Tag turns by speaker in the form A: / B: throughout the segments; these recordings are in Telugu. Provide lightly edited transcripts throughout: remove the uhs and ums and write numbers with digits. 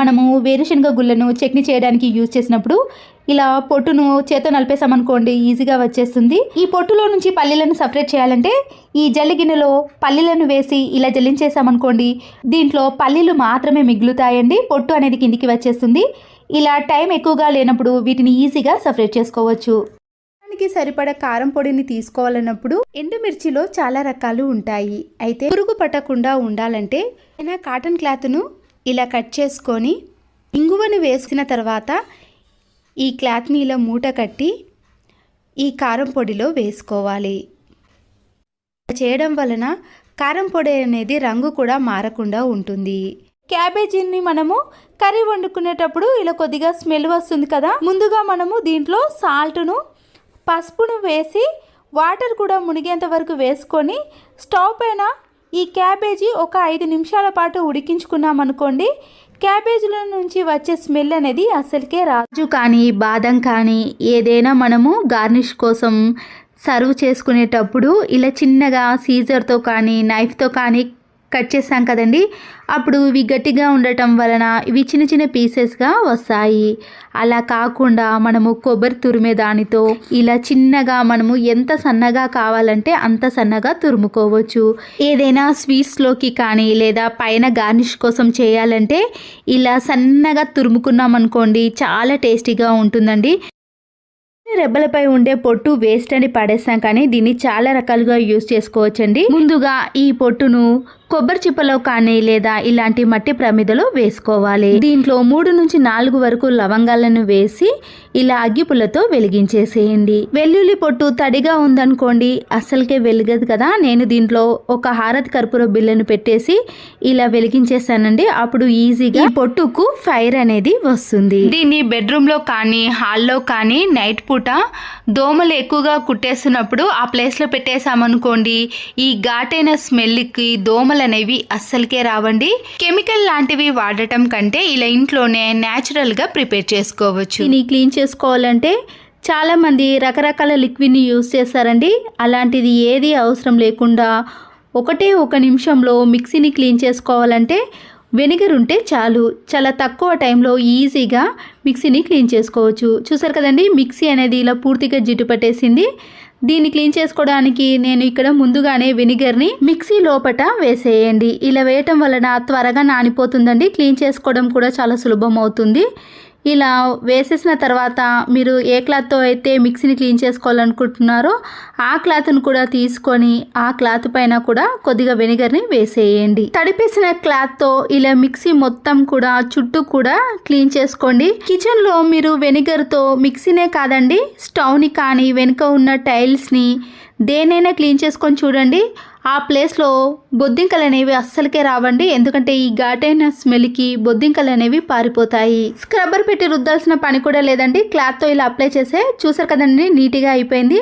A: మనము వేరుశనగ గుళ్ళను చట్నీ చేయడానికి యూజ్ చేసినప్పుడు ఇలా పొట్టును చేతో నలిపేసామనుకోండి ఈజీగా వచ్చేస్తుంది. ఈ పొట్టులో నుంచి పల్లీలను సపరేట్ చేయాలంటే ఈ జల్లి గిన్నెలో పల్లీలను వేసి ఇలా జల్లించేసామనుకోండి దీంట్లో పల్లీలు మాత్రమే మిగులుతాయండి, పొట్టు అనేది కిందికి వచ్చేస్తుంది. ఇలా టైం ఎక్కువగా లేనప్పుడు వీటిని ఈజీగా సపరేట్ చేసుకోవచ్చు. దానికి సరిపడా కారం పొడిని తీసుకోవాలన్నప్పుడు ఎండుమిర్చిలో చాలా రకాలు ఉంటాయి. అయితే పురుగు పట్టకుండా ఉండాలంటే కాటన్ క్లాత్ను ఇలా కట్ చేసుకొని ఇంగువను వేసిన తర్వాత ఈ క్లాత్ని ఇలా మూట కట్టి ఈ కారం పొడిలో వేసుకోవాలి. చేయడం వలన కారం పొడి అనేది రంగు కూడా మారకుండా ఉంటుంది. క్యాబేజీని మనము కర్రీ వండుకునేటప్పుడు ఇలా కొద్దిగా స్మెల్ వస్తుంది కదా, ముందుగా మనము దీంట్లో సాల్ట్ను పసుపును వేసి వాటర్ కూడా మునిగేంత వరకు వేసుకొని స్టవ్ పైన ఈ క్యాబేజీ ఒక 5 నిమిషాల పాటు ఉడికించుకున్నాం అనుకోండి, క్యాబేజీల నుంచి వచ్చే స్మెల్ అనేది అసలుకే రాజు కానీ బాదం కానీ ఏదైనా మనము గార్నిష్ కోసం సర్వ్ చేసుకునేటప్పుడు ఇలా చిన్నగా సీజర్తో కానీ నైఫ్తో కానీ కట్ చేసాం కదండి, అప్పుడు ఇవి గట్టిగా ఉండటం వలన ఇవి చిన్న చిన్న పీసెస్గా వస్తాయి. అలా కాకుండా మనము కొబ్బరి తురిమే దానితో ఇలా చిన్నగా మనము ఎంత సన్నగా కావాలంటే అంత సన్నగా తురుముకోవచ్చు. ఏదైనా స్వీట్స్లోకి కానీ లేదా పైన గార్నిష్ కోసం చేయాలంటే ఇలా సన్నగా తురుముకున్నాం అనుకోండి చాలా టేస్టీగా ఉంటుందండి. రెబ్బలపై ఉండే పొట్టు వేస్ట్ అని పడేస్తాం కానీ దీన్ని చాలా రకాలుగా యూజ్ చేసుకోవచ్చండి. ముందుగా ఈ పొట్టును కొబ్బరి చిప్పలో కానీ లేదా ఇలాంటి మట్టి ప్రమిదలో వేసుకోవాలి. దీంట్లో 3 నుంచి 4 వరకు లవంగాలను వేసి ఇలా అగ్గిపుల్లతో వెలిగించేసేయండి. వెల్లుల్లి పొట్టు తడిగా ఉందనుకోండి అస్సలకే వెలగదు కదా, నేను దీంట్లో ఒక హారతి కర్పూర బిళ్ళను పెట్టేసి ఇలా వెలిగించేసానండి. అప్పుడు ఈజీగా ఈ పొట్టుకు ఫైర్ అనేది వస్తుంది. దీన్ని బెడ్రూమ్ లో కానీ హాల్లో కానీ నైట్ పూట దోమలు ఎక్కువగా కుట్టేస్తున్నప్పుడు ఆ ప్లేస్ లో పెట్టేసామనుకోండి ఈ ఘాటైన స్మెల్కి దోమలు అనేవి అస్సలకే రావండి. కెమికల్ లాంటివి వాడటం కంటే ఇలా ఇంట్లోనే న్యాచురల్ గా ప్రిపేర్ చేసుకోవచ్చు. దీన్ని క్లీన్ చేసుకోవాలంటే చాలా మంది రకరకాల లిక్విడ్ని యూజ్ చేస్తారండి. అలాంటిది ఏది అవసరం లేకుండా ఒకటే 1 నిమిషంలో మిక్సీని క్లీన్ చేసుకోవాలంటే వెనిగర్ ఉంటే చాలు. చాలా తక్కువ టైంలో ఈజీగా మిక్సీని క్లీన్ చేసుకోవచ్చు. చూసారు కదండి మిక్సీ అనేది ఇలా పూర్తిగా జిడ్డు పట్టేసింది. దీన్ని క్లీన్ చేసుకోవడానికి నేను ఇక్కడ ముందుగానే వెనిగర్ని మిక్సీ లోపట వేసేయండి. ఇలా వేయటం వలన త్వరగా నానిపోతుందండి, క్లీన్ చేసుకోవడం కూడా చాలా సులభం అవుతుంది. ఇలా వేసేసిన తర్వాత మీరు ఏ క్లాత్తో అయితే మిక్సీని క్లీన్ చేసుకోవాలనుకుంటున్నారో ఆ క్లాత్ను కూడా తీసుకొని ఆ క్లాత్ పైన కూడా కొద్దిగా వెనిగర్ని వేసేయండి. తడిపేసిన క్లాత్తో ఇలా మిక్సీ మొత్తం కూడా చుట్టూ కూడా క్లీన్ చేసుకోండి. కిచెన్లో మీరు వెనిగర్తో మిక్సీనే కాదండి స్టవ్ని కానీ వెనుక ఉన్న టైల్స్ని దేనైనా క్లీన్ చేసుకొని చూడండి. ఆ ప్లేస్లో బొద్దింకలు అనేవి అస్సలకే రావండి, ఎందుకంటే ఈ ఘాటైన స్మెల్కి బొద్దింకలు అనేవి పారిపోతాయి. స్క్రబ్బర్ పెట్టి రుద్దాల్సిన పని కూడా లేదండి, క్లాత్తో ఇలా అప్లై చేసే చూసారు కదండి నీట్గా అయిపోయింది.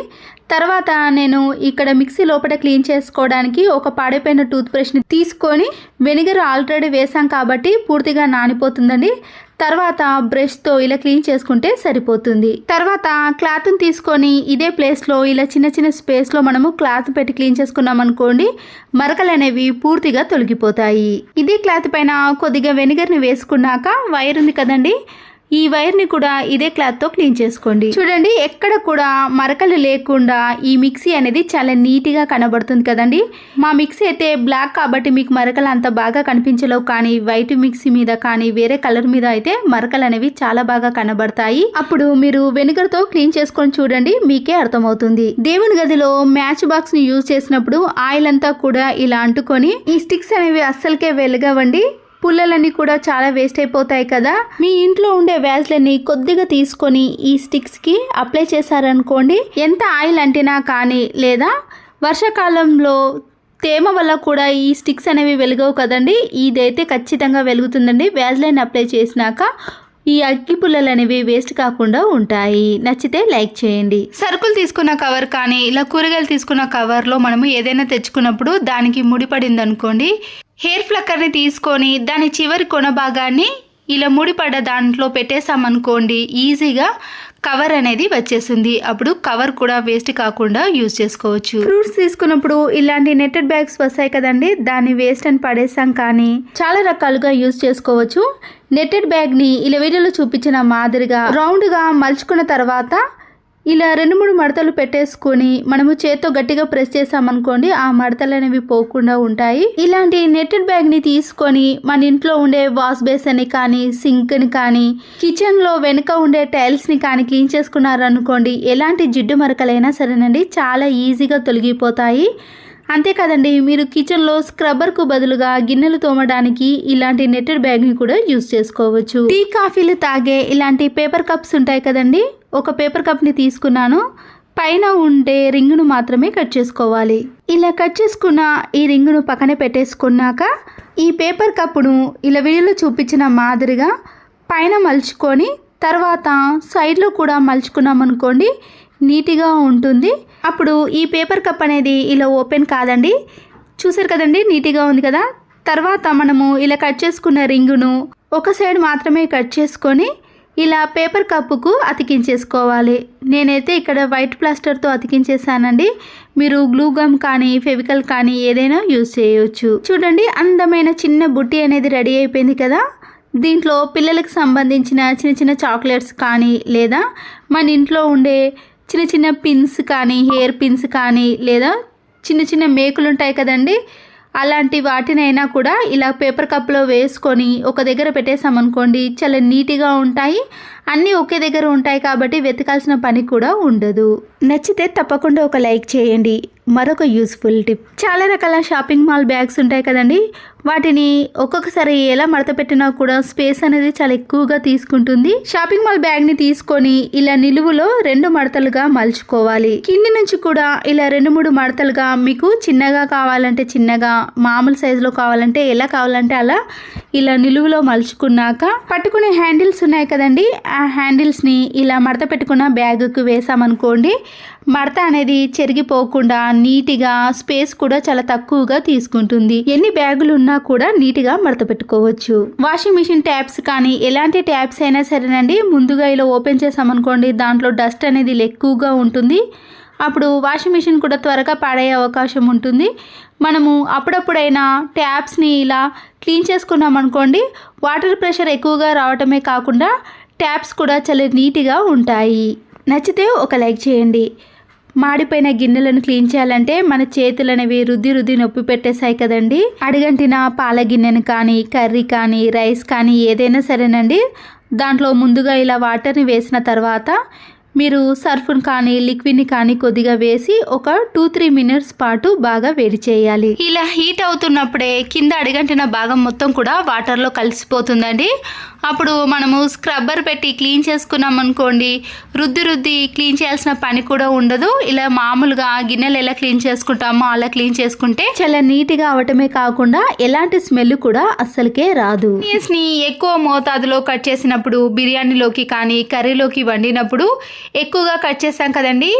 A: తర్వాత నేను ఇక్కడ మిక్సీ లోపల క్లీన్ చేసుకోవడానికి ఒక పాడైపోయిన టూత్ బ్రష్ని తీసుకొని వెనిగర్ ఆల్రెడీ వేసాం కాబట్టి పూర్తిగా నానిపోతుందండి. తర్వాత బ్రష్తో ఇలా క్లీన్ చేసుకుంటే సరిపోతుంది. తర్వాత క్లాత్ని తీసుకొని ఇదే ప్లేస్లో ఇలా చిన్న చిన్న స్పేస్లో మనము క్లాత్ పెట్టి క్లీన్ చేసుకున్నాం అనుకోండి మరకలు అనేవి పూర్తిగా తొలగిపోతాయి. ఇదే క్లాత్ పైన కొద్దిగా వెనిగర్ని వేసుకున్నాక వైర్ ఉంది కదండి, ఈ వైర్ని కూడా ఇదే క్లాత్తో క్లీన్ చేసుకోండి. చూడండి ఎక్కడ కూడా మరకలు లేకుండా ఈ మిక్సీ అనేది చాలా నీట్గా కనబడుతుంది కదండి. మా మిక్సీ అయితే బ్లాక్ కాబట్టి మీకు మరకలు అంత బాగా కనిపించలేవు, కానీ వైట్ మిక్సీ మీద కానీ వేరే కలర్ మీద అయితే మరకలు అనేవి చాలా బాగా కనబడతాయి. అప్పుడు మీరు వెనిగర్తో క్లీన్ చేసుకొని చూడండి, మీకే అర్థమవుతుంది. దేవుని గదిలో మ్యాచ్ బాక్స్ ని యూజ్ చేసినప్పుడు ఆయిల్ అంతా కూడా ఇలా అంటుకొని ఈ స్టిక్స్ అనేవి అస్సలకే వెలగవండి. పుల్లలన్నీ కూడా చాలా వేస్ట్ అయిపోతాయి కదా. మీ ఇంట్లో ఉండే వ్యాజ్లని కొద్దిగా తీసుకొని ఈ స్టిక్స్కి అప్లై చేశారనుకోండి ఎంత ఆయిల్ అంటినా కానీ లేదా వర్షాకాలంలో తేమ వల్ల కూడా ఈ స్టిక్స్ అనేవి వెలగవు కదండి, ఇదైతే ఖచ్చితంగా వెలుగుతుందండి. వ్యాజ్లైన్ అప్లై చేసినాక ఈ అగ్గి పుల్లలు అనేవి వేస్ట్ కాకుండా ఉంటాయి. నచ్చితే లైక్ చేయండి. సరుకులు తీసుకున్న కవర్ కానీ ఇలా కూరగాయలు తీసుకున్న కవర్లో మనము ఏదైనా తెచ్చుకున్నప్పుడు దానికి ముడిపడింది అనుకోండి, హెయిర్ ఫ్లక్కర్ని తీసుకొని దాని చివరి కొన భాగాన్ని ఇలా ముడిపడ్డ దాంట్లో పెట్టేసామనుకోండి ఈజీగా కవర్ అనేది వచ్చేసింది. అప్పుడు కవర్ కూడా వేస్ట్ కాకుండా యూజ్ చేసుకోవచ్చు. ఫ్రూట్స్ తీసుకున్నప్పుడు ఇలాంటి నెట్టెడ్ బ్యాగ్స్ వస్తాయి కదండి, దాన్ని వేస్ట్ అని పడేసాం కానీ చాలా రకాలుగా యూజ్ చేసుకోవచ్చు. నెట్టెడ్ బ్యాగ్ని ఇలా వీడియోలో చూపించిన మాదిరిగా రౌండ్గా మలుచుకున్న తర్వాత ఇలా 2-3 మడతలు పెట్టేసుకొని మనము చేత్తో గట్టిగా ప్రెస్ చేసామనుకోండి, ఆ మడతలు అనేవి పోకుండా ఉంటాయి. ఇలాంటి నెట్టెడ్ బ్యాగ్ని తీసుకొని మన ఇంట్లో ఉండే వాష్ బేసిన్ని కానీ, సింక్ని కానీ, కిచెన్లో వెనుక ఉండే టైల్స్ని కానీ క్లీన్ చేసుకున్నారనుకోండి, ఎలాంటి జిడ్డు మరకలైనా సరేనండి చాలా ఈజీగా తొలగిపోతాయి. అంతే కదండి, మీరు కిచెన్లో స్క్రబ్బర్కు బదులుగా గిన్నెలు తోమడానికి ఇలాంటి నెట్టెడ్ బ్యాగ్ని కూడా యూజ్ చేసుకోవచ్చు. టీ కాఫీలు తాగే ఇలాంటి పేపర్ కప్స్ ఉంటాయి కదండి, ఒక పేపర్ కప్ని తీసుకున్నాను. పైన ఉండే రింగును మాత్రమే కట్ చేసుకోవాలి. ఇలా కట్ చేసుకున్న ఈ రింగును పక్కనే పెట్టేసుకున్నాక ఈ పేపర్ కప్పును ఇలా వీడియోలో చూపించిన మాదిరిగా పైన మలుచుకొని తర్వాత సైడ్లో కూడా మలుచుకున్నాం అనుకోండి, నీట్గా ఉంటుంది. అప్పుడు ఈ పేపర్ కప్ అనేది ఇలా ఓపెన్ కాదండి. చూసారు కదండి, నీట్గా ఉంది కదా. తర్వాత మనము ఇలా కట్ చేసుకున్న రింగును ఒక సైడ్ మాత్రమే కట్ చేసుకొని ఇలా పేపర్ కప్పుకు అతికించేసుకోవాలి. నేనైతే ఇక్కడ వైట్ ప్లాస్టర్తో అతికించేసానండి. మీరు గ్లూ గమ్ కానీ ఫెవికల్ కానీ ఏదైనా యూజ్ చేయవచ్చు. చూడండి, అందమైన చిన్న బుట్టి అనేది రెడీ అయిపోయింది కదా. దీంట్లో పిల్లలకు సంబంధించిన చిన్న చిన్న చాక్లెట్స్ కానీ, లేదా మన ఇంట్లో ఉండే చిన్న చిన్న పిన్స్ కానీ, హెయిర్ పిన్స్ కానీ, లేదా చిన్న చిన్న మేకులు ఉంటాయి కదండి, అలాంటి వాటినైనా కూడా ఇలా పేపర్ కప్లో వేసుకొని ఒక దగ్గర పెట్టేసామనుకోండి, చాలా నీట్గా ఉంటాయి. అన్నీ ఒకే దగ్గర ఉంటాయి కాబట్టి వెతకాల్సిన పని కూడా ఉండదు. నచ్చితే తప్పకుండా ఒక లైక్ చేయండి. మరొక యూస్ఫుల్ టిప్, చాలా రకాల షాపింగ్ మాల్ బ్యాగ్స్ ఉంటాయి కదండి, వాటిని ఒక్కొక్కసారి ఎలా మడత పెట్టినా కూడా స్పేస్ అనేది చాలా ఎక్కువగా తీసుకుంటుంది. షాపింగ్ మాల్ బ్యాగ్ని తీసుకొని ఇలా నిలువులో 2 మడతలుగా మలుచుకోవాలి. కింది నుంచి కూడా ఇలా 2-3 మడతలుగా, మీకు చిన్నగా కావాలంటే చిన్నగా, మామూలు సైజులో కావాలంటే ఎలా కావాలంటే అలా ఇలా నిలువులో మలుచుకున్నాక పట్టుకునే హ్యాండిల్స్ ఉన్నాయి కదండి, ఆ హ్యాండిల్స్ని ఇలా మడత పెట్టుకున్న బ్యాగుకు వేసామనుకోండి, మడత అనేది చెరిగిపోకుండా నీట్గా, స్పేస్ కూడా చాలా తక్కువగా తీసుకుంటుంది. ఎన్ని బ్యాగులు ఉన్నా కూడా నీట్గా మడత పెట్టుకోవచ్చు. వాషింగ్ మిషన్ ట్యాప్స్ కానీ ఎలాంటి ట్యాప్స్ అయినా సరేనండి, ముందుగా ఇలా ఓపెన్ చేసామనుకోండి, దాంట్లో డస్ట్ అనేది ఎక్కువగా ఉంటుంది. అప్పుడు వాషింగ్ మిషన్ కూడా త్వరగా పాడయ్యే అవకాశం ఉంటుంది. మనము అప్పుడప్పుడైనా ట్యాప్స్ని ఇలా క్లీన్ చేసుకున్నాం అనుకోండి, వాటర్ ప్రెషర్ ఎక్కువగా రావటమే కాకుండా ట్యాప్స్ కూడా చాలా నీట్గా ఉంటాయి. నచ్చితే ఒక లైక్ చేయండి. మాడిపోయిన గిన్నెలను క్లీన్ చేయాలంటే మన చేతులు అనేవి రుద్ది నొప్పి పెట్టేశాయి కదండి. అడుగంటిన పాల గిన్నెను కానీ, కర్రీ కానీ, రైస్ కానీ ఏదైనా సరేనండి, దాంట్లో ముందుగా ఇలా వాటర్ని వేసిన తర్వాత మీరు సర్ఫ్ను కానీ లిక్విడ్ని కానీ కొద్దిగా వేసి ఒక 2-3 మినిట్స్ పాటు బాగా వేడి చేయాలి. ఇలా హీట్ అవుతున్నప్పుడే కింద అడుగంటిన భాగం మొత్తం కూడా వాటర్లో కలిసిపోతుందండి. అప్పుడు మనము స్క్రబ్బర్ పెట్టి క్లీన్ చేసుకున్నాం అనుకోండి, రుద్ది క్లీన్ చేయాల్సిన పని కూడా ఉండదు. ఇలా మామూలుగా గిన్నెలు ఎలా క్లీన్ చేసుకుంటామో అలా క్లీన్ చేసుకుంటే చాలా నీట్గా అవటమే కాకుండా ఎలాంటి స్మెల్ కూడా అస్సలకే రాదు. ని ఎక్కువ మోతాదులో కట్ చేసినప్పుడు, బిర్యానీలోకి కానీ కర్రీలోకి వండినప్పుడు ఎక్కువగా కట్ చేస్తాం కదండి,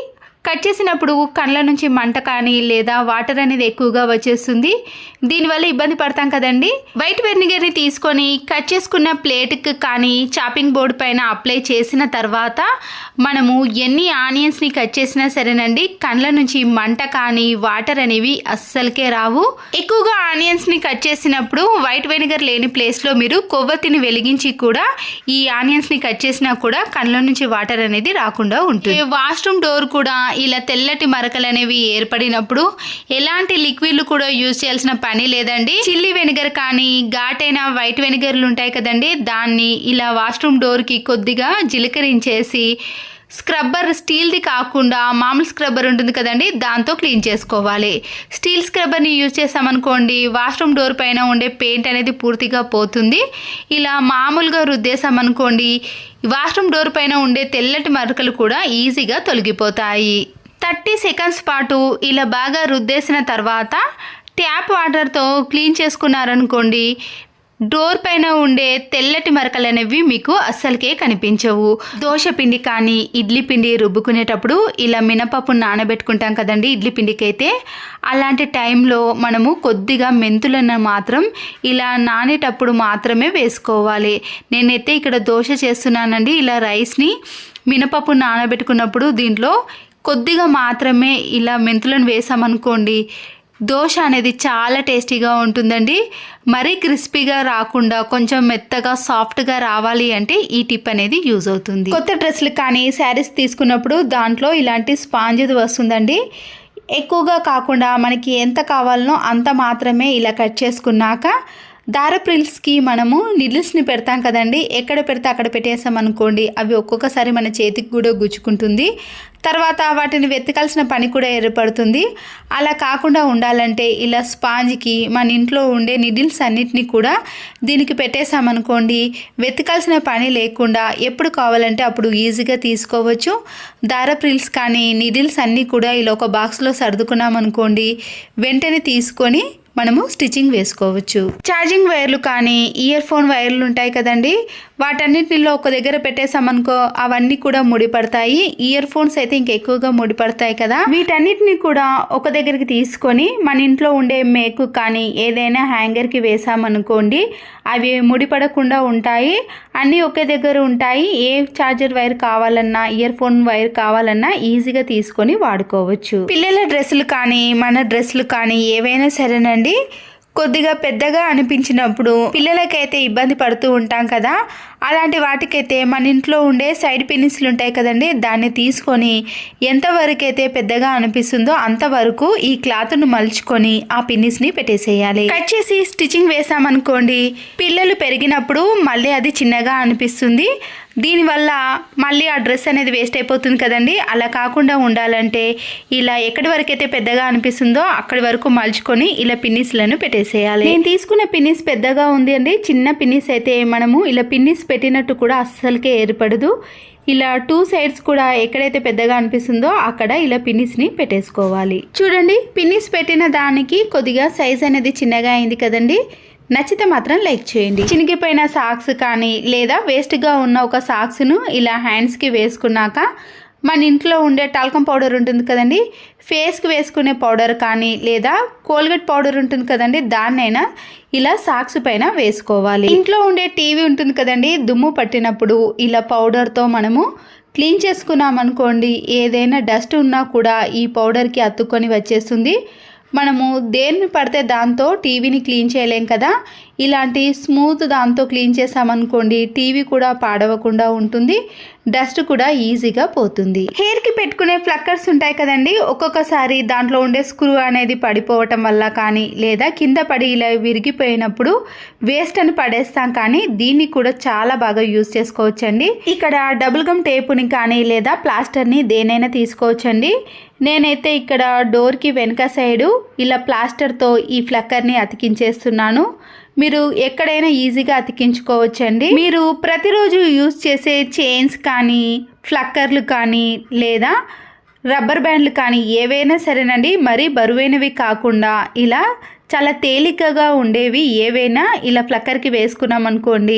A: కట్ చేసినప్పుడు కళ్ళ నుంచి మంట కానీ లేదా వాటర్ అనేది ఎక్కువగా వచ్చేస్తుంది. దీనివల్ల ఇబ్బంది పడతాం కదండి. వైట్ వెనిగర్ని తీసుకొని కట్ చేసుకున్న ప్లేట్కి కానీ చాపింగ్ బోర్డు పైన అప్లై చేసిన తర్వాత మనము ఎన్ని ఆనియన్స్ని కట్ చేసినా సరేనండి, కళ్ళ నుంచి మంట కానీ వాటర్ అనేవి అస్సలకే రావు. ఎక్కువగా ఆనియన్స్ని కట్ చేసినప్పుడు వైట్ వెనిగర్ లేని ప్లేస్లో మీరు కొవ్వొత్తిని వెలిగించి కూడా ఈ ఆనియన్స్ని కట్ చేసినా కూడా కళ్ళ నుంచి వాటర్ అనేది రాకుండా ఉంటుంది. వాష్రూమ్ డోర్ కూడా ఇలా తెల్లటి మరకలు అనేవి ఏర్పడినప్పుడు ఎలాంటి లిక్విడ్లు కూడా యూజ్ చేయాల్సిన పని లేదండి. చిల్లీ వెనిగర్ కానీ ఘాటైన వైట్ వెనిగర్లు ఉంటాయి కదండి, దాన్ని ఇలా వాష్రూమ్ డోర్కి కొద్దిగా జీలకరించేసి స్క్రబ్బర్ స్టీల్ది కాకుండా మామూలు స్క్రబ్బర్ ఉంటుంది కదండి, దాంతో క్లీన్ చేసుకోవాలి. స్టీల్ స్క్రబ్బర్ని యూజ్ చేసామనుకోండి, వాష్రూమ్ డోర్ పైన ఉండే పెయింట్ అనేది పూర్తిగా పోతుంది. ఇలా మామూలుగా రుద్దేశామనుకోండి, వాష్రూమ్ డోర్ పైన ఉండే తెల్లటి మరకలు కూడా ఈజీగా తొలగిపోతాయి. 30 సెకండ్స్ పాటు ఇలా బాగా రుద్దేసిన తర్వాత ట్యాప్ వాటర్తో క్లీన్ చేసుకున్నారనుకోండి, డోర్ పైన ఉండే తెల్లటి మరకలు అనేవి మీకు అస్సలకే కనిపించవు. దోశ పిండి కానీ ఇడ్లీ పిండి రుబ్బుకునేటప్పుడు ఇలా మినపప్పు నానబెట్టుకుంటాం కదండి ఇడ్లీ పిండికి అయితే, అలాంటి టైంలో మనము కొద్దిగా మెంతులను మాత్రం ఇలా నానేటప్పుడు మాత్రమే వేసుకోవాలి. నేనైతే ఇక్కడ దోశ చేస్తున్నానండి. ఇలా రైస్ని మినపప్పు నానబెట్టుకున్నప్పుడు దీంట్లో కొద్దిగా మాత్రమే ఇలా మెంతులను వేసామనుకోండి, దోశ అనేది చాలా టేస్టీగా ఉంటుందండి. మరీ క్రిస్పీగా రాకుండా కొంచెం మెత్తగా సాఫ్ట్గా రావాలి అంటే ఈ టిప్ అనేది యూజ్ అవుతుంది. కొత్త డ్రెస్సులు కానీ శారీస్ తీసుకున్నప్పుడు దాంట్లో ఇలాంటి స్పాంజ్ది వస్తుందండి. ఎక్కువగా కాకుండా మనకి ఎంత కావాలనో అంత మాత్రమే ఇలా కట్ చేసుకున్నాక దారప్రిల్స్కి మనము నిడిల్స్ని పెడతాం కదండి, ఎక్కడ పెడితే అక్కడ పెట్టేసాం అనుకోండి అవి ఒక్కొక్కసారి మన చేతికి కూడా గుచ్చుకుంటుంది. తర్వాత వాటిని వెతకాల్సిన పని కూడా ఏర్పడుతుంది. అలా కాకుండా ఉండాలంటే ఇలా స్పాంజ్కి మన ఇంట్లో ఉండే నిడిల్స్ అన్నిటినీ కూడా దీనికి పెట్టేసామనుకోండి, వెతకాల్సిన పని లేకుండా ఎప్పుడు కావాలంటే అప్పుడు ఈజీగా తీసుకోవచ్చు. దారప్రిల్స్ కానీ నిడిల్స్ అన్నీ కూడా ఇలా ఒక బాక్స్లో సర్దుకున్నామనుకోండి, వెంటనే తీసుకొని మనము స్టిచ్చింగ్ వేసుకోవచ్చు. ఛార్జింగ్ వైర్లు కానీ ఇయర్ ఫోన్ వైర్లు ఉంటాయి కదండి, వాటన్నిటిలో ఒక దగ్గర పెట్టేసామనుకో అవన్నీ కూడా ముడిపడతాయి. ఇయర్ ఫోన్స్ అయితే ఇంకా ఎక్కువగా ముడిపడతాయి కదా, వీటన్నిటిని కూడా ఒక దగ్గరికి తీసుకొని మన ఇంట్లో ఉండే మేకు కానీ ఏదైనా హ్యాంగర్కి వేసామనుకోండి అవి ముడిపడకుండా ఉంటాయి. అన్నీ ఒకే దగ్గర ఉంటాయి. ఏ ఛార్జర్ వైర్ కావాలన్నా ఇయర్ ఫోన్ వైర్ కావాలన్నా ఈజీగా తీసుకొని వాడుకోవచ్చు. పిల్లల డ్రెస్సులు కానీ మన డ్రెస్సులు కానీ ఏవైనా సరేనండి, కొద్దిగా పెద్దగా అనిపించినప్పుడు పిల్లలకైతే ఇబ్బంది పడుతూ ఉంటాం కదా, అలాంటి వాటికైతే మన ఇంట్లో ఉండే సైడ్ పిన్నిస్లు ఉంటాయి కదండి, దాన్ని తీసుకొని ఎంతవరకు అయితే పెద్దగా అనిపిస్తుందో అంతవరకు ఈ క్లాత్ను మలుచుకొని ఆ పిన్నిస్ని పెట్టేసేయాలి. కట్ చేసి స్టిచ్చింగ్ వేసామనుకోండి, పిల్లలు పెరిగినప్పుడు మళ్ళీ అది చిన్నగా అనిపిస్తుంది. దీనివల్ల మళ్ళీ ఆ డ్రెస్ అనేది వేస్ట్ అయిపోతుంది కదండి. అలా కాకుండా ఉండాలంటే ఇలా ఎక్కడి వరకు అయితే పెద్దగా అనిపిస్తుందో అక్కడి వరకు మలుచుకొని ఇలా పిన్నిస్లను పెట్టేసేయాలి. నేను తీసుకున్న పిన్నిస్ పెద్దగా ఉంది అండి. చిన్న పిన్నిస్ అయితే మనము ఇలా పిన్నిస్ పెట్టినట్టు కూడా అస్సలకే ఏర్పడదు. ఇలా 2 సైడ్స్ కూడా ఎక్కడైతే పెద్దగా అనిపిస్తుందో అక్కడ ఇలా పిన్నిస్ని పెట్టేసుకోవాలి. చూడండి, పిన్నిస్ పెట్టిన దానికి కొద్దిగా సైజ్ అనేది చిన్నగా అయింది కదండి. నచ్చితే మాత్రం లైక్ చేయండి. చినిగిపోయిన సాక్స్ కానీ లేదా వేస్ట్గా ఉన్న ఒక సాక్స్ను ఇలా హ్యాండ్స్కి వేసుకున్నాక మన ఇంట్లో ఉండే టాల్కమ్ పౌడర్ ఉంటుంది కదండి, ఫేస్కి వేసుకునే పౌడర్ కానీ లేదా కోల్గేట్ పౌడర్ ఉంటుంది కదండి, దాన్నైనా ఇలా సాక్స్ పైన వేసుకోవాలి. ఇంట్లో ఉండే టీవీ ఉంటుంది కదండి, దుమ్ము పట్టినప్పుడు ఇలా పౌడర్తో మనము క్లీన్ చేసుకున్నాం అనుకోండి, ఏదైనా డస్ట్ ఉన్నా కూడా ఈ పౌడర్కి అతుక్కొని వచ్చేస్తుంది. మనము దేన్ని పడితే దాంతో టీవీని క్లీన్ చేయలేం కదా, ఇలాంటి స్మూత్ దాంతో క్లీన్ చేసామనుకోండి టీవీ కూడా పాడవకుండా ఉంటుంది, డస్ట్ కూడా ఈజీగా పోతుంది. హెయిర్కి పెట్టుకునే ఫ్లక్కర్స్ ఉంటాయి కదండి, ఒక్కొక్కసారి దాంట్లో ఉండే స్క్రూ అనేది పడిపోవటం వల్ల కానీ లేదా కింద పడి ఇలా విరిగిపోయినప్పుడు వేస్ట్ అని పడేస్తాం, కానీ దీన్ని కూడా చాలా బాగా యూజ్ చేసుకోవచ్చండి. ఇక్కడ డబుల్ గమ్ టేపుని కానీ లేదా ప్లాస్టర్ని దేనైనా తీసుకోవచ్చండి. నేనైతే ఇక్కడ డోర్కి వెనక సైడు ఇలా ప్లాస్టర్తో ఈ ఫ్లక్కర్ని అతికించేస్తున్నాను. మీరు ఎక్కడైనా ఈజీగా అతికించుకోవచ్చండి. మీరు ప్రతిరోజు యూజ్ చేసే చైన్స్ కానీ ఫ్లక్కర్లు కానీ లేదా రబ్బర్ బ్యాండ్లు కానీ ఏవైనా సరేనండి, మరీ బరువైనవి కాకుండా ఇలా చాలా తేలికగా ఉండేవి ఏవైనా ఇలా ఫ్లక్కర్కి వేసుకున్నాం అనుకోండి,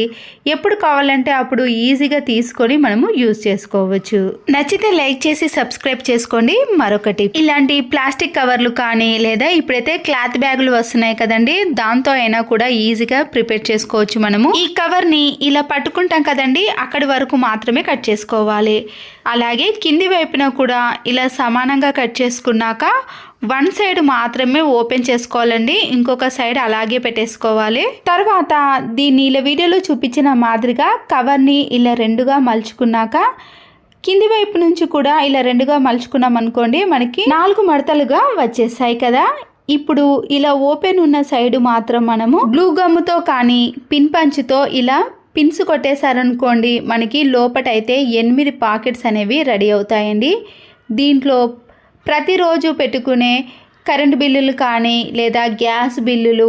A: ఎప్పుడు కావాలంటే అప్పుడు ఈజీగా తీసుకొని మనము యూజ్ చేసుకోవచ్చు. నచ్చితే లైక్ చేసి సబ్స్క్రైబ్ చేసుకోండి. మరొకటి, ఇలాంటి ప్లాస్టిక్ కవర్లు కానీ లేదా ఇప్పుడైతే క్లాత్ బ్యాగులు వస్తున్నాయి కదండి, దాంతో అయినా కూడా ఈజీగా ప్రిపేర్ చేసుకోవచ్చు. మనము ఈ కవర్ని ఇలా పట్టుకుంటాం కదండి, అక్కడి వరకు మాత్రమే కట్ చేసుకోవాలి. అలాగే కింది వైపున కూడా ఇలా సమానంగా కట్ చేసుకున్నాక వన్ సైడ్ మాత్రమే ఓపెన్ చేసుకోవాలండి, ఇంకొక సైడ్ అలాగే పెట్టేసుకోవాలి. తర్వాత దీన్ని ఇలా వీడియోలో చూపించిన మాదిరిగా కవర్ని ఇలా రెండుగా మలుచుకున్నాక కింది వైపు నుంచి కూడా ఇలా రెండుగా మలుచుకున్నాం అనుకోండి, మనకి 4 మడతలుగా వచ్చేసాయి కదా. ఇప్పుడు ఇలా ఓపెన్ ఉన్న సైడ్ మాత్రం మనము గ్లూ గమ్ముతో కానీ పిన్ పంచుతో ఇలా పిన్స్ కొట్టేశారనుకోండి, మనకి లోపటైతే 8 పాకెట్స్ అనేవి రెడీ అవుతాయండి. దీంట్లో ప్రతిరోజు పెట్టుకునే కరెంట్ బిల్లులు కానీ లేదా గ్యాస్ బిల్లులు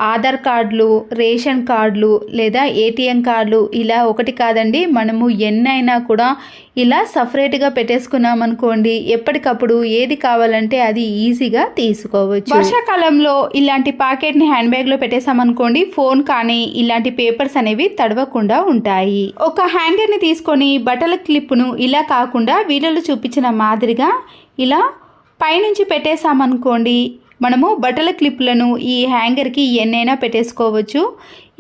A: ఆధార్ కార్డులు, రేషన్ కార్డులు లేదా ఏటీఎం కార్డులు ఇలా ఒకటి కాదండి, మనము ఎన్నైనా కూడా ఇలా సపరేట్గా పెట్టేసుకున్నాం అనుకోండి, ఎప్పటికప్పుడు ఏది కావాలంటే అది ఈజీగా తీసుకోవచ్చు. వర్షాకాలంలో ఇలాంటి పాకెట్ని హ్యాండ్ బ్యాగ్లో పెట్టేసామనుకోండి, ఫోన్ కానీ ఇలాంటి పేపర్స్ అనేవి తడవకుండా ఉంటాయి. ఒక హ్యాంగర్ని తీసుకొని బట్టల క్లిప్ను ఇలా కాకుండా వీడియోలో చూపించిన మాదిరిగా ఇలా పైనుంచి పెట్టేసామనుకోండి, మనము బట్టల క్లిప్లను ఈ హ్యాంగర్కి ఎన్నైనా పెట్టేసుకోవచ్చు.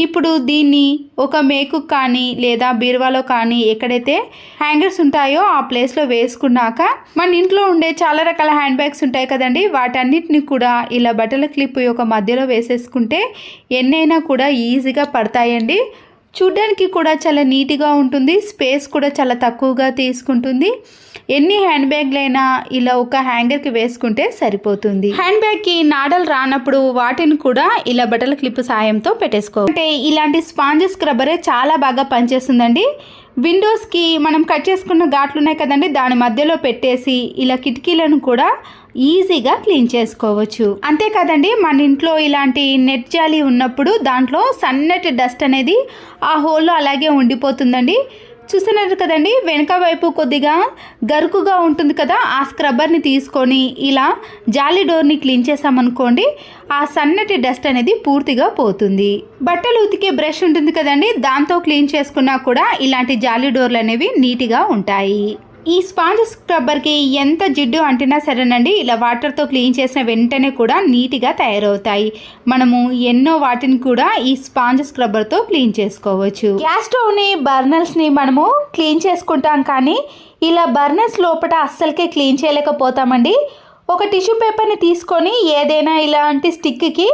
A: ఇప్పుడు దీన్ని ఒక మేకు కానీ లేదా బీరువాలో కానీ ఎక్కడైతే హ్యాంగర్స్ ఉంటాయో ఆ ప్లేస్లో వేసుకున్నాక మన ఇంట్లో ఉండే చాలా రకాల హ్యాండ్ బ్యాగ్స్ ఉంటాయి కదండి, వాటన్నిటిని కూడా ఇలా బట్టల క్లిప్ యొక్క మధ్యలో వేసేసుకుంటే ఎన్నైనా కూడా ఈజీగా పడతాయండి. చూడ్డానికి కూడా చాలా నీట్గా ఉంటుంది, స్పేస్ కూడా చాలా తక్కువగా తీసుకుంటుంది. ఎన్ని హ్యాండ్ బ్యాగ్లైనా ఇలా ఒక హ్యాంగర్కి వేసుకుంటే సరిపోతుంది. హ్యాండ్ బ్యాగ్కి నాడలు రానప్పుడు వాటిని కూడా ఇలా బట్టల క్లిప్ సాయంతో పెట్టేసుకోవాలి. అంటే ఇలాంటి స్పాంజ్ స్క్రబ్బరే చాలా బాగా పనిచేస్తుందండి. విండోస్కి మనం కట్ చేసుకున్న ఘాట్లు ఉన్నాయి కదండి, దాని మధ్యలో పెట్టేసి ఇలా కిటికీలను కూడా ఈజీగా క్లీన్ చేసుకోవచ్చు. అంతేకాదండి, మన ఇంట్లో ఇలాంటి నెట్ జాలి ఉన్నప్పుడు దాంట్లో సన్నటి డస్ట్ అనేది ఆ హోల్లో అలాగే ఉండిపోతుందండి. చూస్తున్నారు కదండి, వెనక వైపు కొద్దిగా గరుకుగా ఉంటుంది కదా, ఆ స్క్రబ్బర్ని తీసుకొని ఇలా జాలి డోర్ని క్లీన్ చేసామనుకోండి, ఆ సన్నటి డస్ట్ అనేది పూర్తిగా పోతుంది. బట్టలు ఉతికే బ్రష్ ఉంటుంది కదండి, దాంతో క్లీన్ చేసుకున్నా కూడా ఇలాంటి జాలి డోర్లు అనేవి నీట్గా ఉంటాయి. ఈ స్పాంజ్ స్క్రబ్బర్కి ఎంత జిడ్డు అంటినా సరేనండి, ఇలా వాటర్తో క్లీన్ చేసిన వెంటనే కూడా నీట్గా తయారవుతాయి. మనము ఎన్నో వాటిని కూడా ఈ స్పాంజ్ స్క్రబ్బర్తో క్లీన్ చేసుకోవచ్చు. గ్యాస్ స్టవ్ని, బర్నర్స్ని మనము క్లీన్ చేసుకుంటాం, కానీ ఇలా బర్నర్స్ లోపల అస్సలకే క్లీన్ చేయలేకపోతామండి. ఒక టిష్యూ పేపర్ని తీసుకొని ఏదైనా ఇలాంటి స్టిక్కి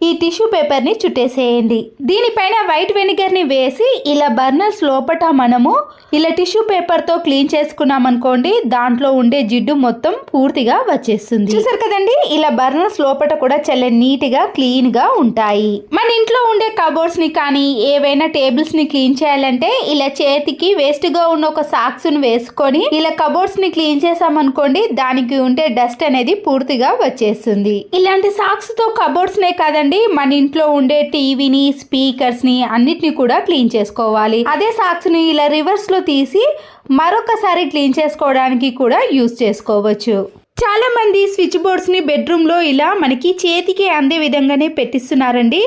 A: ఈ టిష్యూ పేపర్ని చుట్టేసేయండి. దీనిపైన వైట్ వెనిగర్ని వేసి ఇలా బర్నర్స్ లోపల మనము ఇలా టిష్యూ పేపర్తో క్లీన్ చేసుకున్నాం అనుకోండి, దాంట్లో ఉండే జిడ్డు మొత్తం పూర్తిగా వచ్చేస్తుంది. చూసారు కదండి, ఇలా బర్నర్స్ లోపల కూడా చాలా నీట్గా క్లీన్గా ఉంటాయి. మన ఇంట్లో ఉండే కబోర్డ్స్ని కానీ ఏవైనా టేబుల్స్ని క్లీన్ చేయాలంటే ఇలా చేతికి వేస్ట్గా ఉన్న ఒక సాక్స్ను వేసుకొని ఇలా కబోర్డ్స్ని క్లీన్ చేసామనుకోండి, దానికి ఉండే డస్ట్ అనేది పూర్తిగా వచ్చేస్తుంది. ఇలాంటి సాక్స్తో కబోర్డ్స్నే కాదండి, మన ఇంట్లో ఉండే టీవీని, స్పీకర్స్ని అన్నిటిని కూడా క్లీన్ చేసుకోవాలి. అదే సాక్స్ని ఇలా రివర్స్లో తీసి మరొకసారి క్లీన్ చేసుకోవడానికి కూడా యూజ్ చేసుకోవచ్చు. చాలా మంది స్విచ్ బోర్డ్స్ని బెడ్రూమ్లో ఇలా మనకి చేతికి అందే విధంగానే పెట్టిస్తున్నారండి.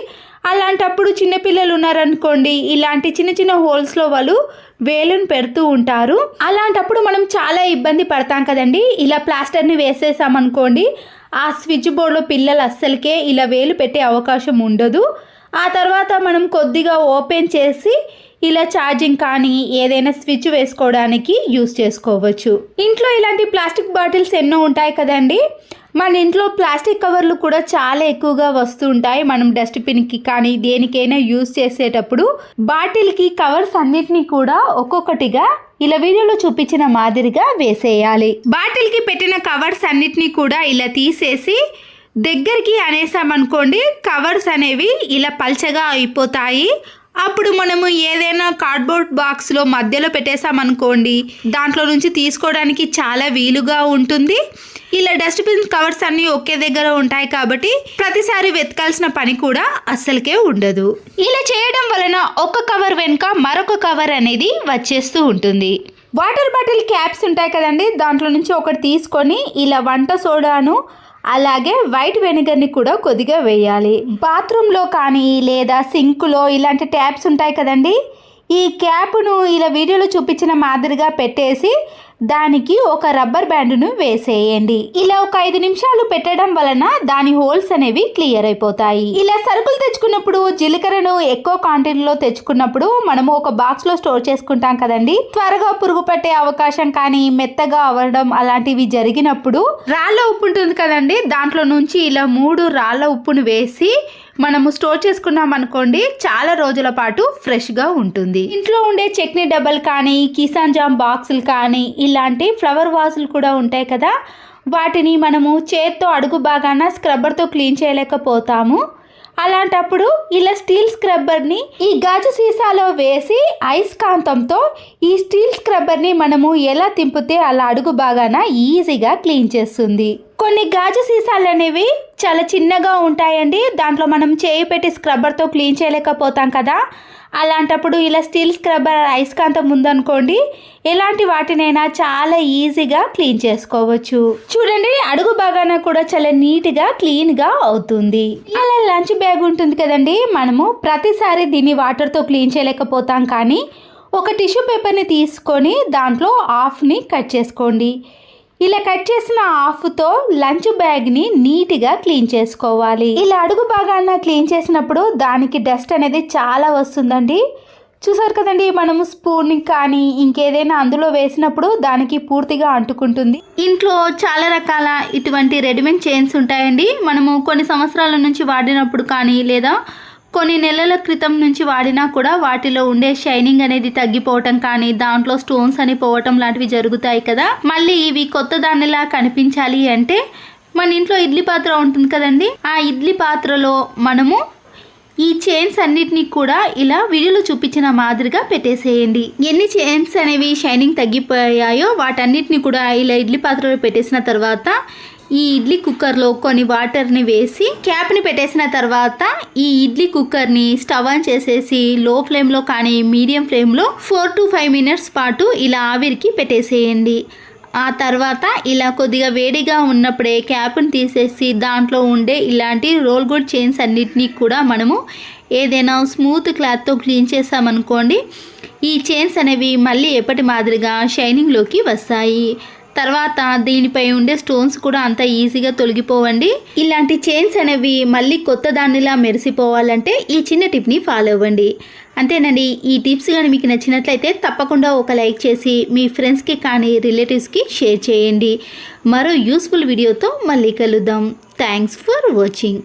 A: అలాంటప్పుడు చిన్నపిల్లలు ఉన్నారనుకోండి, ఇలాంటి చిన్న చిన్న హోల్స్లో వాళ్ళు వేలును పెడుతూ ఉంటారు. అలాంటప్పుడు మనం చాలా ఇబ్బంది పడతాం కదండి. ఇలా ప్లాస్టర్ని వేసేసామనుకోండి, ఆ స్విచ్ బోర్డ్లో పిల్లలు అస్సలకే ఇలా వేలు పెట్టే అవకాశం ఉండదు. ఆ తర్వాత మనం కొద్దిగా ఓపెన్ చేసి ఇలా ఛార్జింగ్ కానీ ఏదైనా స్విచ్ వేసుకోవడానికి యూస్ చేసుకోవచ్చు. ఇంట్లో ఇలాంటి ప్లాస్టిక్ బాటిల్స్ ఎన్నో ఉంటాయి కదండి, మన ఇంట్లో ప్లాస్టిక్ కవర్లు కూడా చాలా ఎక్కువగా వస్తూ ఉంటాయి. మనం డస్ట్బిన్కి కానీ దేనికైనా యూజ్ చేసేటప్పుడు బాటిల్కి కవర్స్ అన్నిటినీ కూడా ఒక్కొక్కటిగా ఇలా వీడియోలో చూపించిన మాదిరిగా వేసేయాలి. బాటిల్కి పెట్టిన కవర్స్ అన్నిటినీ కూడా ఇలా తీసేసి దగ్గరికి అనేసామనుకోండి, కవర్స్ అనేవి ఇలా పల్చగా అయిపోతాయి. అప్పుడు మనము ఏదైనా కార్డ్బోర్డ్ బాక్స్లో మధ్యలో పెట్టేసామనుకోండి, దాంట్లో నుంచి తీసుకోవడానికి చాలా వీలుగా ఉంటుంది. ఇలా డస్ట్బిన్ కవర్స్ అన్నీ ఒకే దగ్గర ఉంటాయి కాబట్టి ప్రతిసారి వెతకాల్సిన పని కూడా అస్సలకే ఉండదు. ఇలా చేయడం వలన ఒక కవర్ వెనుక మరొక కవర్ అనేది వచ్చేస్తూ ఉంటుంది. వాటర్ బాటిల్ క్యాప్స్ ఉంటాయి కదండి, దాంట్లో నుంచి ఒకటి తీసుకొని ఇలా వంట సోడాను అలాగే వైట్ వెనిగర్ని కూడా కొద్దిగా వేయాలి. బాత్రూంలో కానీ లేదా సింకులో ఇలాంటి ట్యాప్స్ ఉంటాయి కదండి, ఈ క్యాప్ను ఇలా వీడియోలో చూపించిన మాదిరిగా పెట్టేసి దానికి ఒక రబ్బర్ బ్యాండ్ను వేసేయండి. ఇలా ఒక 5 నిమిషాలు పెట్టడం వలన దాని హోల్స్ అనేవి క్లియర్ అయిపోతాయి. ఇలా సరుకులు తెచ్చుకున్నప్పుడు జీలకర్రను ఎక్కువ క్వాంటిటీలో తెచ్చుకున్నప్పుడు మనము ఒక బాక్స్ లో స్టోర్ చేసుకుంటాం కదండి, త్వరగా పురుగు పట్టే అవకాశం కానీ మెత్తగా అవ్వడం అలాంటివి జరిగినప్పుడు రాళ్ళ ఉప్పు ఉంటుంది కదండి, దాంట్లో నుంచి ఇలా 3 రాళ్ళ ఉప్పును వేసి మనము స్టోర్ చేసుకున్నాం అనుకోండి, చాలా రోజుల పాటు ఫ్రెష్గా ఉంటుంది. ఇంట్లో ఉండే చట్నీ డబ్బాలు కానీ కిసాన్ జామ్ బాక్సులు కానీ ఇలాంటి ఫ్లవర్ వాజులు కూడా ఉంటాయి కదా, వాటిని మనము చేత్తో అడుగు భాగాన స్క్రబ్బర్తో క్లీన్ చేయలేకపోతాము. అలాంటప్పుడు ఇలా స్టీల్ స్క్రబ్బర్ని ఈ గాజు సీసాలో వేసి అయస్కాంతంతో ఈ స్టీల్ స్క్రబ్బర్ని మనము ఎలా తింపితే అలా అడుగు భాగాన ఈజీగా క్లీన్ చేస్తుంది. కొన్ని గాజు సీసాలు అనేవి చాలా చిన్నగా ఉంటాయండి. దాంట్లో మనం చేయి పెట్టి స్క్రబ్బర్తో క్లీన్ చేయలేకపోతాం కదా, అలాంటప్పుడు ఇలా స్టీల్ స్క్రబ్బర్ అయస్కాంతం ఉందనుకోండి, ఎలాంటి వాటినైనా చాలా ఈజీగా క్లీన్ చేసుకోవచ్చు. చూడండి, అడుగు భాగాన కూడా చాలా నీట్గా క్లీన్గా అవుతుంది. అలా లంచ్ బ్యాగ్ ఉంటుంది కదండి, మనము ప్రతిసారి దీన్ని వాటర్తో క్లీన్ చేయలేకపోతాం. కానీ ఒక టిష్యూ పేపర్ని తీసుకొని దాంట్లో హాఫ్ని కట్ చేసుకోండి. ఇలా కట్ చేసిన హాఫ్తో లంచ్ బ్యాగ్ని నీట్గా క్లీన్ చేసుకోవాలి. ఇలా అడుగు భాగాన క్లీన్ చేసినప్పుడు దానికి డస్ట్ అనేది చాలా వస్తుందండి. చూసారు కదండి, మనము స్పూన్ కానీ ఇంకేదైనా అందులో వేసినప్పుడు దానికి పూర్తిగా అంటుకుంటుంది. ఇంట్లో చాలా రకాల ఇటువంటి రెడీమేడ్ చైన్స్ ఉంటాయండి. మనము కొన్ని సంవత్సరాల నుంచి వాడినప్పుడు కానీ లేదా కొన్ని నెలల క్రితం నుంచి వాడినా కూడా వాటిలో ఉండే షైనింగ్ అనేది తగ్గిపోవటం కానీ దాంట్లో స్టోన్స్ అని పోవటం లాంటివి జరుగుతాయి కదా. మళ్ళీ ఇవి కొత్త దానిలా కనిపించాలి అంటే మన ఇంట్లో ఇడ్లీ పాత్ర ఉంటుంది కదండి, ఆ ఇడ్లీ పాత్రలో మనము ఈ చైన్స్ అన్నిటినీ కూడా ఇలా వీడియోలో చూపించిన మాదిరిగా పెట్టేసేయండి. ఎన్ని చైన్స్ అనేవి షైనింగ్ తగ్గిపోయాయో వాటన్నిటిని కూడా ఇలా ఇడ్లీ పాత్రలో పెట్టేసిన తర్వాత ఈ ఇడ్లీ కుక్కర్లో కొన్ని వాటర్ని వేసి క్యాప్ని పెట్టేసిన తర్వాత ఈ ఇడ్లీ కుక్కర్ని స్టవ్ ఆన్ చేసేసి లో ఫ్లేమ్లో కానీ మీడియం ఫ్లేమ్లో 4 to 5 minutes పాటు ఇలా ఆవిరికి పెట్టేసేయండి. ఆ తర్వాత ఇలా కొద్దిగా వేడిగా ఉన్నప్పుడే క్యాప్ని తీసేసి దాంట్లో ఉండే ఇలాంటి రోల్ గుడ్ చైన్స్ అన్నిటినీ కూడా మనము ఏదైనా స్మూత్ క్లాత్తో క్లీన్ చేసామనుకోండి, ఈ చైన్స్ అనేవి మళ్ళీ ఎప్పటి మాదిరిగా షైనింగ్లోకి వస్తాయి. తర్వాత దీనిపై ఉండే స్టోన్స్ కూడా అంత ఈజీగా తొలగిపోవండి. ఇలాంటి చైన్స్ అనేవి మళ్ళీ కొత్త దానిలా మెరిసిపోవాలంటే ఈ చిన్న టిప్ని ఫాలో అవ్వండి. అంతేనండి. ఈ టిప్స్ కానీ మీకు నచ్చినట్లయితే తప్పకుండా ఒక లైక్ చేసి మీ ఫ్రెండ్స్కి కానీ రిలేటివ్స్కి షేర్ చేయండి. మరో యూస్ఫుల్ వీడియోతో మళ్ళీ కలుద్దాం. Thanks for watching.